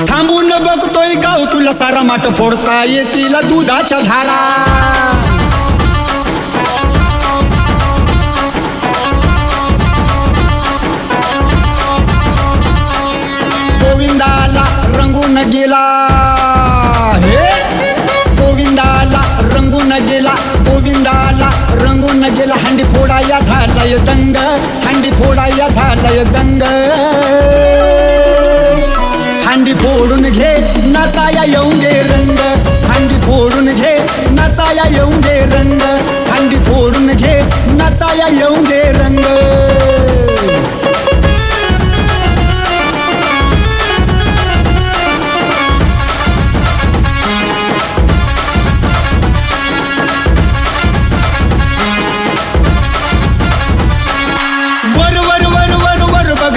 थांबून बघतोय गाव तुला सारा माठ फोडता येतील दुधाच्या धारा. गोविंदाला रंगून गेला हे, गोविंदाला रंगून गेला, गोविंदाला रंगून गेला. हंडी फोडाया झालाय दंग, हंडी फोडाया झालाय दंग. हंडी फोडून घे नाचाया येऊन दे रंग, हंडी फोडून घे नाचाया येऊन दे रंग. हंडी फोडून घे नाचाया येऊन दे रंग.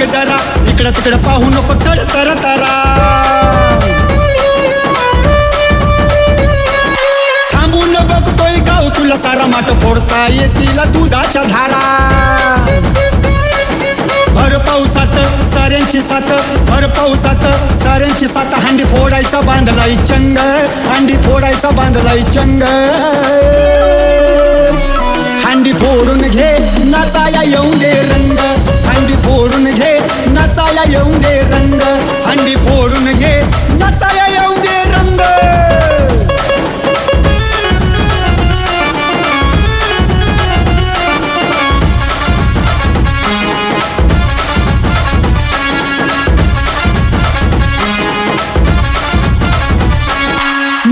जरा इकडं तिकडं पाहू नको, चढ तर तारा. थांबून बघतोय गाव तुला सारा माठ फोडता येतील दुधाच्या धारा. भर पावसात साऱ्यांची साथ, भर पावसात साऱ्यांची साथ. हंडी फोडायचा बांधलाय चंग, हंडी फोडायचा बांधलाय चंग. हंडी फोडून घे नाचाया येऊन दे रंग, हंडी फोडून घे नाचाया येऊन दे रंग. हंडी फोडून घे नाचाया येऊन दे रंग.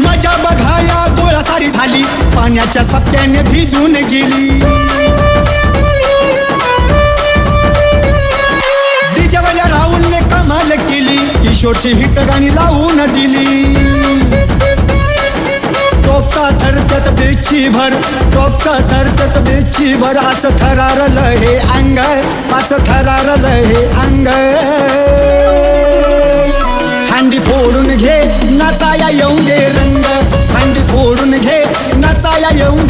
मजा बघाया गोळा सारी झाली, पाण्याच्या सप्त्याने भिजून गेली. डीजेवाल्या राहुलने कमाल केली, किशोरची हिट गाणी लावून दिली. टोपचा थरत्यात बेची भर, टोपचा थरत्यात बेची भर. असं थरारलं हे अंग, असं थरारलं हे अंग. हंडी फोडून घे नाचाया येऊन दे रंग, हंडी फोडून घे नाचाया येऊन